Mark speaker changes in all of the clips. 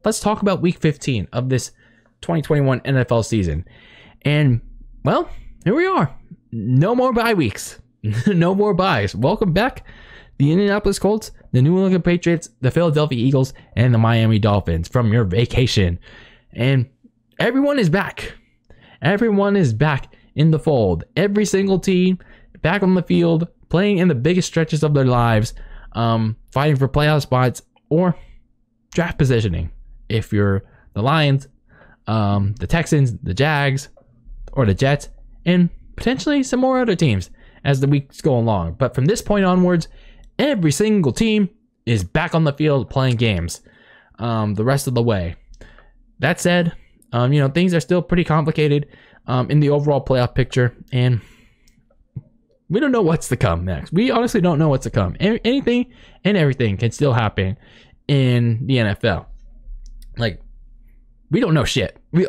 Speaker 1: let's talk about week 15 of this 2021 NFL season. And, well, here we are. No more bye weeks. No more byes. Welcome back. The Indianapolis Colts, the New England Patriots, the Philadelphia Eagles, and the Miami Dolphins from your vacation. And everyone is back. Everyone is back in the fold. Every single team back on the field, playing in the biggest stretches of their lives, fighting for playoff spots or draft positioning. If you're the Lions, the Texans, the Jags, or the Jets, and potentially some more other teams as the weeks go along. But from this point onwards, every single team is back on the field playing games the rest of the way. That said, things are still pretty complicated in the overall playoff picture, and we don't know what's to come next. We honestly don't know what's to come. Anything and everything can still happen in the NFL. Like, we don't know shit. Me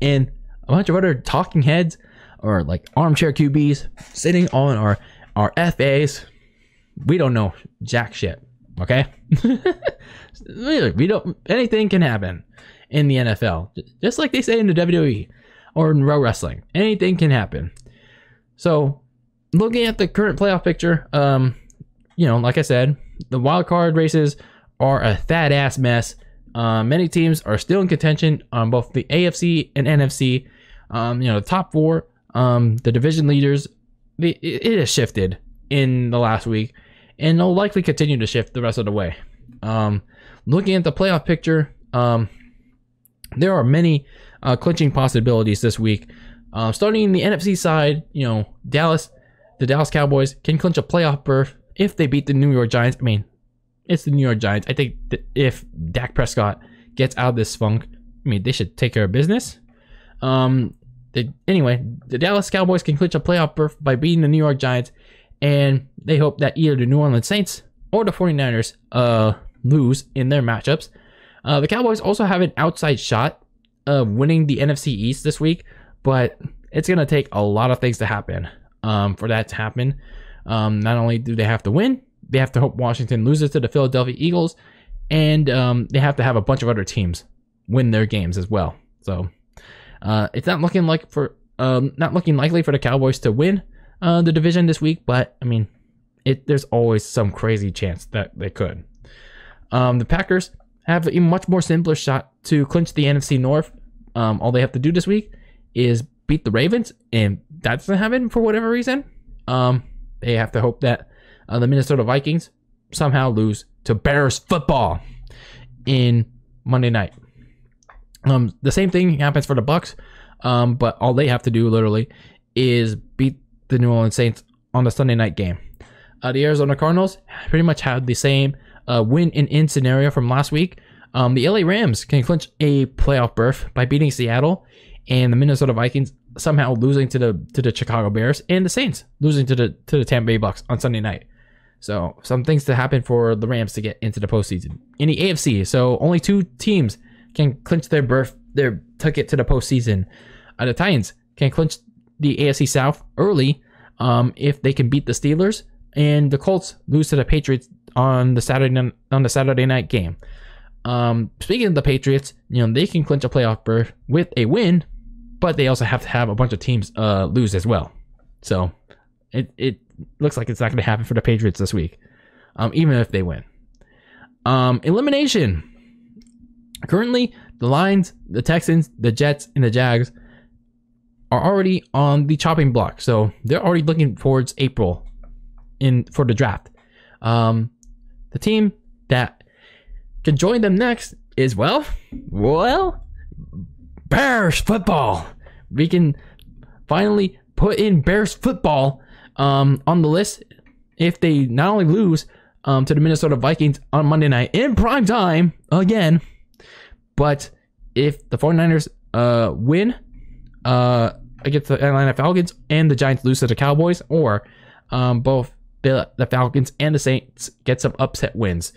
Speaker 1: and a bunch of other talking heads or like armchair QBs sitting on our FAs, we don't know jack shit. Okay? We don't. Anything can happen in the NFL, just like they say in the WWE or in pro wrestling. Anything can happen. So, looking at the current playoff picture, like I said, the wild card races are a fat ass mess. Many teams are still in contention on both the AFC and NFC. The top four, the division leaders, it has shifted in the last week, and they'll likely continue to shift the rest of the way. Looking at the playoff picture, there are many clinching possibilities this week. Starting in the NFC side, the Dallas Cowboys can clinch a playoff berth if they beat the New York Giants. I mean, it's the New York Giants. I think that if Dak Prescott gets out of this funk, they should take care of business. The Dallas Cowboys can clinch a playoff berth by beating the New York Giants, and they hope that either the New Orleans Saints or the 49ers lose in their matchups. The Cowboys also have an outside shot of winning the NFC East this week, but it's going to take a lot of things to happen for that to happen. Not only do they have to win, they have to hope Washington loses to the Philadelphia Eagles, and they have to have a bunch of other teams win their games as well. So it's not looking likely for the Cowboys to win the division this week, but there's always some crazy chance that they could. The Packers have a much more simpler shot to clinch the NFC North. All they have to do this week is beat the Ravens, and that doesn't happen for whatever reason. They have to hope that the Minnesota Vikings somehow lose to Bears football in Monday night. The same thing happens for the Bucs, but all they have to do literally is beat the New Orleans Saints on the Sunday night game. The Arizona Cardinals pretty much had the same win and in scenario from last week. The LA Rams can clinch a playoff berth by beating Seattle, and the Minnesota Vikings somehow losing to the Chicago Bears, and the Saints losing to the Tampa Bay Bucks on Sunday night. So some things to happen for the Rams to get into the postseason. In the AFC, so only two teams can clinch their ticket to the postseason. The Titans can clinch the AFC South early if they can beat the Steelers, and the Colts lose to the Patriots on the Saturday night game. Speaking of the Patriots, they can clinch a playoff berth with a win, but they also have to have a bunch of teams lose as well. So it looks like it's not going to happen for the Patriots this week, even if they win. Elimination. Currently, the Lions, the Texans, the Jets, and the Jags are already on the chopping block. So they're already looking towards April for the draft. The team that can join them next is, well, Bears football. We can finally put in Bears football on the list if they not only lose to the Minnesota Vikings on Monday night in prime time again, but if the 49ers win against the Atlanta Falcons and the Giants lose to the Cowboys, or both the Falcons and the Saints get some upset wins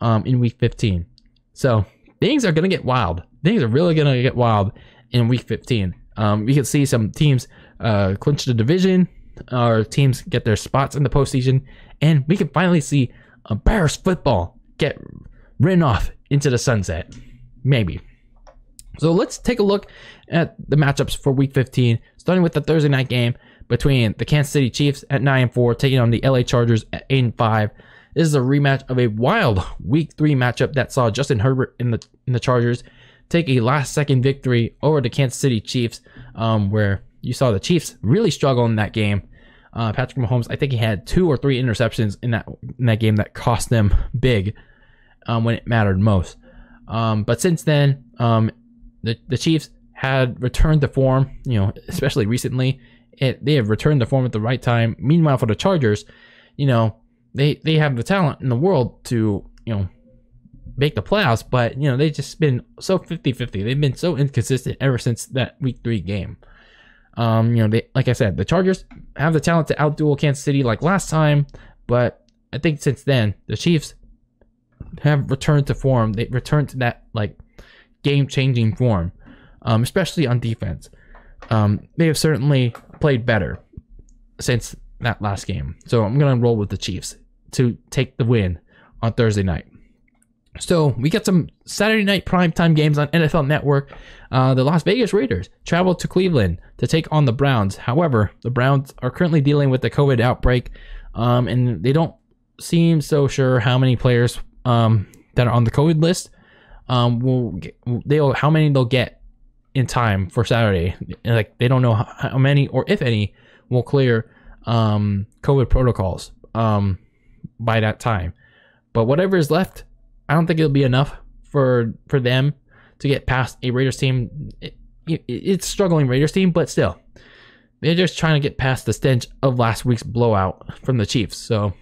Speaker 1: in week 15. So things are going to get wild. Things are really going to get wild in week 15. We can see some teams clinch the division, or teams get their spots in the postseason, and we can finally see Bears football get written off into the sunset. Maybe. So let's take a look at the matchups for Week 15, starting with the Thursday night game between the Kansas City Chiefs at 9-4, taking on the LA Chargers at 8-5. This is a rematch of a wild Week 3 matchup that saw Justin Herbert in the Chargers take a last-second victory over the Kansas City Chiefs, where you saw the Chiefs really struggle in that game. Patrick Mahomes, I think he had 2 or 3 interceptions in that game that cost them big when it mattered most. But since then, the Chiefs had returned to form, especially recently. They have returned to form at the right time. Meanwhile, for the Chargers, they have the talent in the world to, make the playoffs, but, they've just been so 50-50. They've been so inconsistent ever since that Week 3 game. Like I said, the Chargers have the talent to outduel Kansas City like last time, but I think since then, the Chiefs have returned to form. They returned to that, game-changing form, especially on defense. They have certainly played better since that last game. So I'm going to roll with the Chiefs to take the win on Thursday night. So we got some Saturday night primetime games on NFL Network. The Las Vegas Raiders travel to Cleveland to take on the Browns. However, the Browns are currently dealing with the COVID outbreak, and they don't seem so sure how many players that are on the COVID list how many they'll get in time for Saturday. They don't know how many or if any will clear COVID protocols by that time. But whatever is left, I don't think it'll be enough for them to get past a Raiders team. It's a struggling Raiders team, but still, they're just trying to get past the stench of last week's blowout from the Chiefs. So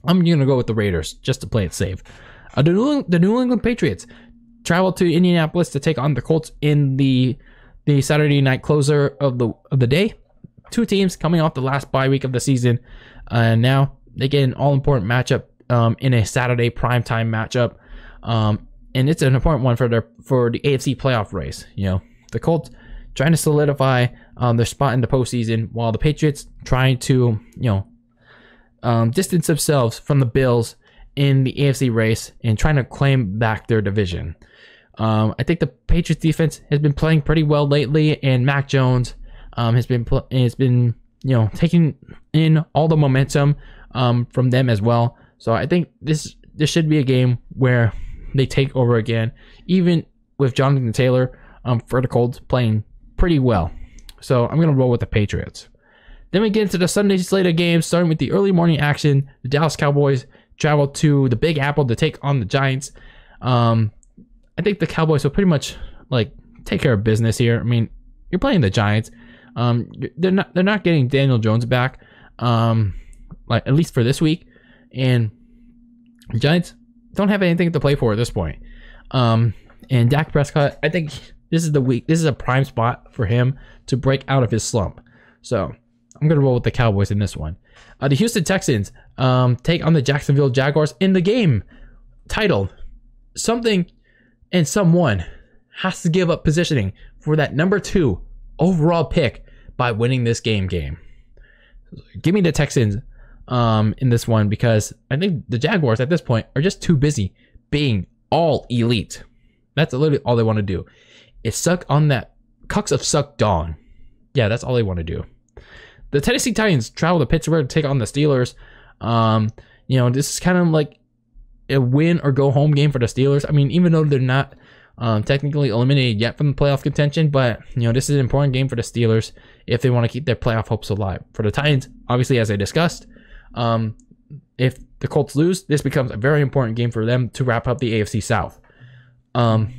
Speaker 1: I'm going to go with the Raiders just to play it safe. The New England Patriots travel to Indianapolis to take on the Colts in the Saturday night closer of the day. Two teams coming off the last bye week of the season, and now they get an all-important matchup in a Saturday primetime matchup, and it's an important one for the AFC playoff race. The Colts trying to solidify their spot in the postseason, while the Patriots trying to distance themselves from the Bills in the AFC race and trying to claim back their division. I think the Patriots defense has been playing pretty well lately, and Mac Jones has been taking in all the momentum from them as well. So I think this should be a game where they take over again, even with Jonathan Taylor for the Colts playing pretty well. So I'm going to roll with the Patriots. Then we get into the Sunday slate of games, starting with the early morning action. The Dallas Cowboys travel to the Big Apple to take on the Giants. I think the Cowboys will pretty much take care of business here. I mean, you're playing the Giants. They're not getting Daniel Jones back, at least for this week, and the Giants don't have anything to play for at this point. And Dak Prescott, I think this is the week. This is a prime spot for him to break out of his slump. So I'm gonna roll with the Cowboys in this one. The Houston Texans take on the Jacksonville Jaguars in the game titled "Something and Someone Has to Give Up Positioning for that number 2 overall pick by winning this game." Give me the Texans in this one, because I think the Jaguars at this point are just too busy being all elite. That's literally all they want to do, is suck on that cucks of suck dawn. Yeah, that's all they want to do. The Tennessee Titans travel to Pittsburgh to take on the Steelers. This is kind of like a win or go home game for the Steelers. I mean, even though they're not technically eliminated yet from the playoff contention, but this is an important game for the Steelers if they want to keep their playoff hopes alive. For the Titans, obviously, as I discussed, if the Colts lose, this becomes a very important game for them to wrap up the AFC South. And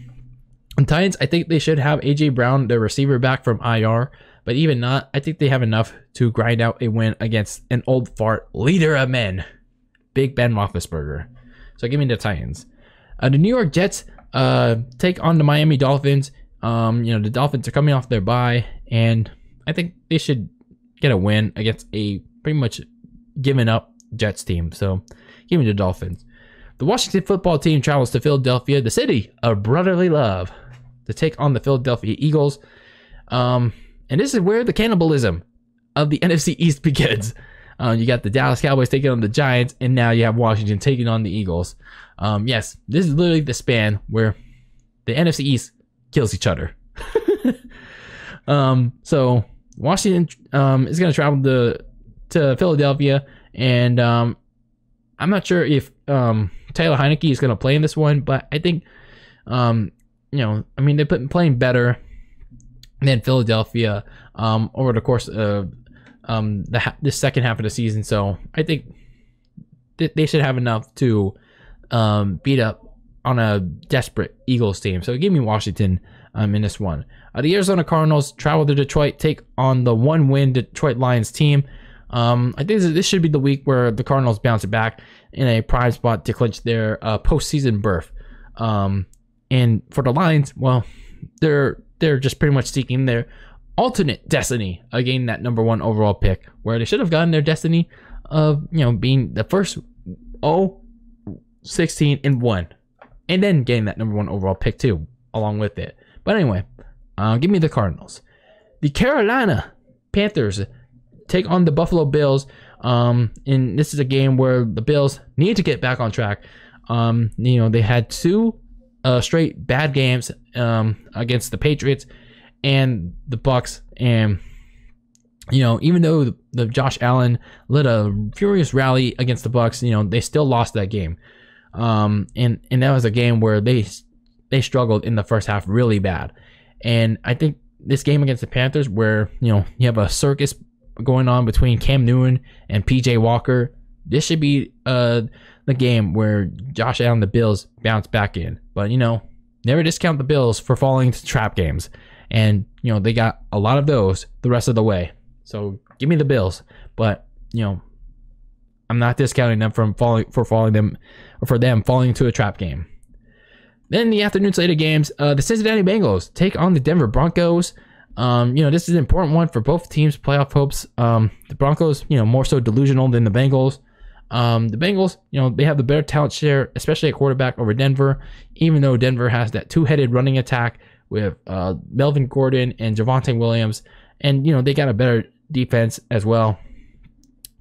Speaker 1: Titans, I think they should have AJ Brown, their receiver, back from IR, but even not, I think they have enough to grind out a win against an old fart leader of men, Big Ben Roethlisberger. So give me the Titans. The New York Jets take on the Miami Dolphins. The Dolphins are coming off their bye, and I think they should get a win against a pretty much given up Jets team. So give me the Dolphins. The Washington football team travels to Philadelphia, the city of brotherly love, to take on the Philadelphia Eagles. And this is where the cannibalism of the NFC East begins. You got the Dallas Cowboys taking on the Giants, and now you have Washington taking on the Eagles. Yes, this is literally the span where the NFC East kills each other. So Washington is going to travel to Philadelphia, and I'm not sure if Taylor Heineke is going to play in this one, but I think they've been playing better than Philadelphia over the course of the second half of the season. So I think they should have enough to beat up on a desperate Eagles team. So give me Washington in this one. The Arizona Cardinals travel to Detroit, take on the 1-win Detroit Lions team. I think this should be the week where the Cardinals bounce back in a prime spot to clinch their postseason berth. And for the Lions, well, they're just pretty much seeking their alternate destiny of getting that number 1 overall pick, where they should have gotten their destiny of being the first 16-1, and then getting that number 1 overall pick too, along with it. But anyway, give me the Cardinals. The Carolina Panthers take on the Buffalo Bills. And this is a game where the Bills need to get back on track. They had 2 straight bad games against the Patriots and the Bucks, and even though the Josh Allen led a furious rally against the Bucks, they still lost that game. And that was a game where they struggled in the first half really bad. And I think this game against the Panthers, where you have a circus going on between Cam Newton and PJ Walker, this should be the game where Josh Allen and the Bills bounce back in. But never discount the Bills for falling into trap games, and they got a lot of those the rest of the way. So give me the Bills, but I'm not discounting them for them falling into a trap game. Then the afternoon slate of games, the Cincinnati Bengals take on the Denver Broncos. This is an important one for both teams' playoff hopes. The Broncos, more so delusional than the Bengals. The Bengals, they have the better talent share, especially at quarterback over Denver, even though Denver has that 2-headed running attack with Melvin Gordon and Javonte Williams, and they got a better defense as well.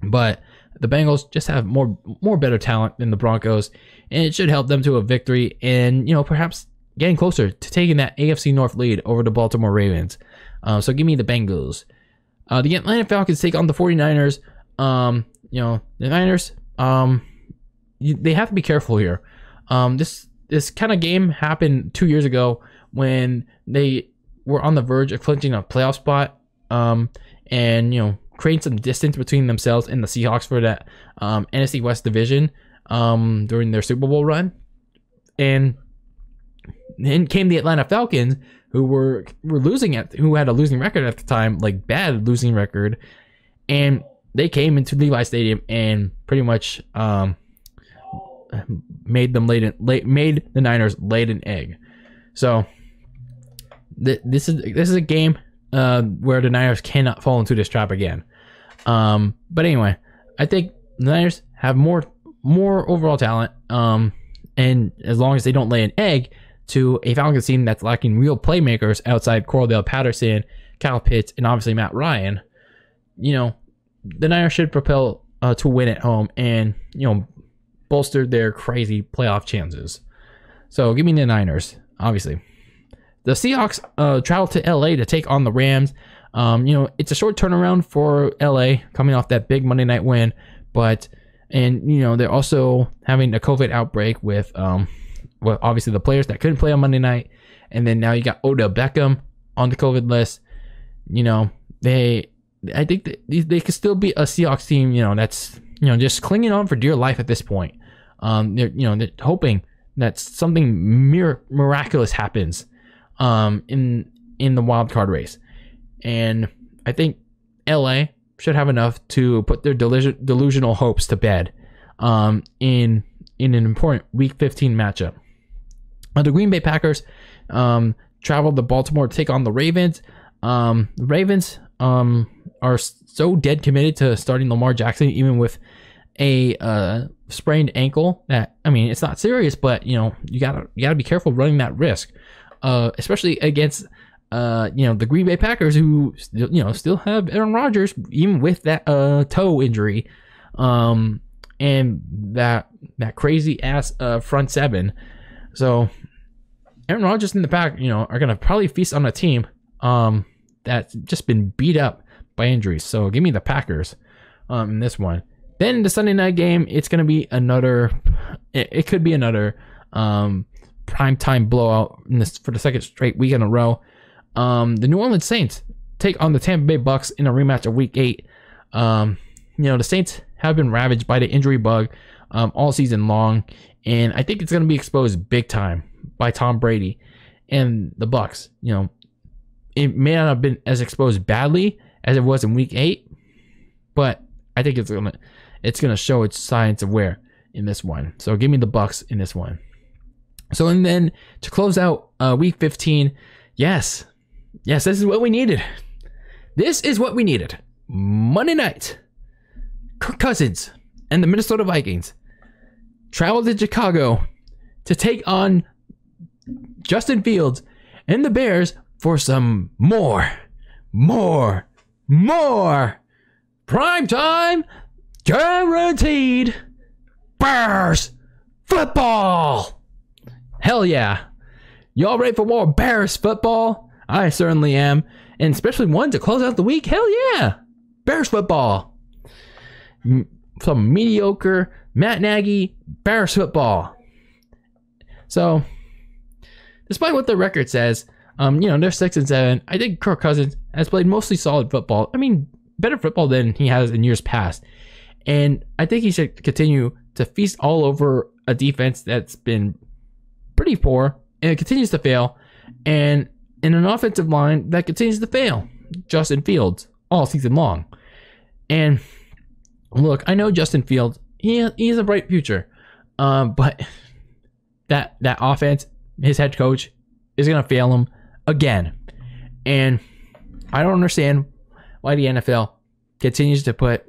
Speaker 1: But the Bengals just have more better talent than the Broncos, and it should help them to a victory and perhaps getting closer to taking that AFC North lead over the Baltimore Ravens. So give me the Bengals. The Atlanta Falcons take on the 49ers. The Niners, they have to be careful here. This kind of game happened 2 years ago when they were on the verge of clinching a playoff spot, and creating some distance between themselves and the Seahawks for that NFC West division during their Super Bowl run. And then came the Atlanta Falcons, who were who had a losing record at the time, like bad losing record, and they came into Levi Stadium and pretty much made the Niners lay an egg. So this is a game where the Niners cannot fall into this trap again. But anyway, I think the Niners have more overall talent, and as long as they don't lay an egg to a Falcons team that's lacking real playmakers outside Cordell Patterson, Kyle Pitts, and obviously Matt Ryan, the Niners should propel to win at home and bolster their crazy playoff chances. So give me the Niners, obviously. The Seahawks travel to LA to take on the Rams. It's a short turnaround for LA coming off that big Monday night win, but they're also having a COVID outbreak with obviously the players that couldn't play on Monday night, and then now you got Odell Beckham on the COVID list. I think that they could still be a Seahawks team, that's just clinging on for dear life at this point. They're hoping that something miraculous happens in the wild card race, and I think LA should have enough to put their delusional hopes to bed in an important Week 15 matchup. The Green Bay Packers traveled to Baltimore to take on the Ravens. The Ravens are so dead committed to starting Lamar Jackson, even with a sprained ankle. That, it's not serious, but you gotta be careful running that risk, especially against the Green Bay Packers, who still have Aaron Rodgers, even with that toe injury, and that crazy ass front seven. So Aaron Rodgers and the Pack, are gonna probably feast on a team that's just been beat up by injuries. So give me the Packers in this one. Then the Sunday night game, it's gonna be another. It could be another primetime blowout for the second straight week in a row. The New Orleans Saints take on the Tampa Bay Bucks in a rematch of Week 8. The Saints have been ravaged by the injury bug all season long, and I think it's going to be exposed big time by Tom Brady and the Bucks. It may not have been as exposed badly as it was in Week 8, but I think it's gonna show its signs of wear in this one. So give me the Bucks in this one. So and then to close out Week 15, yes, this is what we needed. This is what we needed. Monday night, Kirk Cousins and the Minnesota Vikings traveled to Chicago to take on Justin Fields and the Bears for some more primetime guaranteed Bears football. Hell yeah. Y'all ready for more Bears football? I certainly am. And especially one to close out the week. Hell yeah. Bears football. Some mediocre Matt Nagy Bears football. So, despite what the record says, they're 6-7. I think Kirk Cousins has played mostly solid football. I mean, better football than he has in years past. And I think he should continue to feast all over a defense that's been pretty poor and it continues to fail. And in an offensive line that continues to fail. Justin Fields all season long. And look, I know Justin Fields, he has a bright future. But that offense, his head coach, is going to fail him again. And I don't understand why the NFL continues to put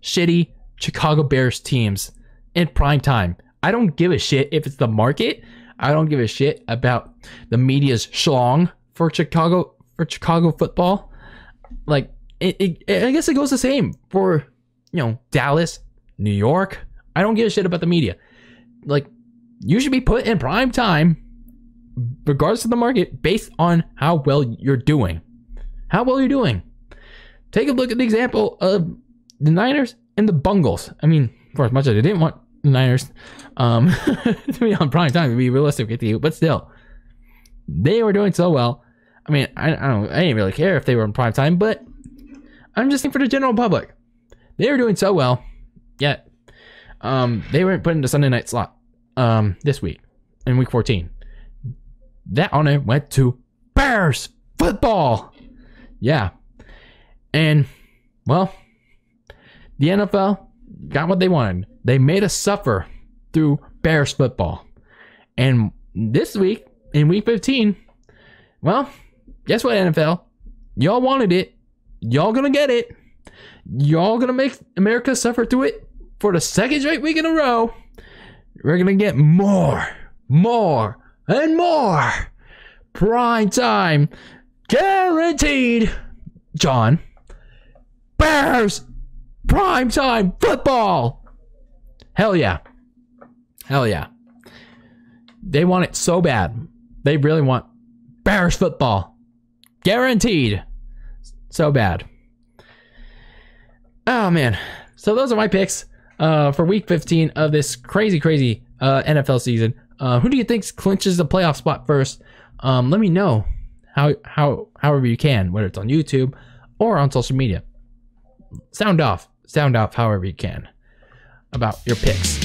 Speaker 1: shitty Chicago Bears teams in prime time. I don't give a shit if it's the market. I don't give a shit about the media's schlong for Chicago football. Like I guess it goes the same for Dallas, New York. I don't give a shit about the media. Like, you should be put in prime time regardless of the market based on how well you're doing. How well you're doing. Take a look at the example of the Niners and the Bungles. I mean, for as much as I didn't want the Niners to be on prime time, to be realistic with you, but still, they were doing so well. I mean, I didn't really care if they were in prime time, but I'm just saying for the general public, they were doing so well, yet they weren't put in the Sunday night slot this week in Week 14. That honor went to Bears football. Yeah. And, well, the NFL got what they wanted. They made us suffer through Bears football. And this week, in Week 15, well, guess what, NFL? Y'all wanted it. Y'all gonna get it. Y'all gonna make America suffer through it for the second straight week in a row. We're gonna get more and more prime time guaranteed, John, Bears prime time football. Hell yeah. They want it so bad. They really want Bears football guaranteed so bad. Oh man. So those are my picks for Week 15 of this crazy NFL season. Who do you think clinches the playoff spot first? Let me know however you can, whether it's on YouTube or on social media. Sound off however you can about your picks.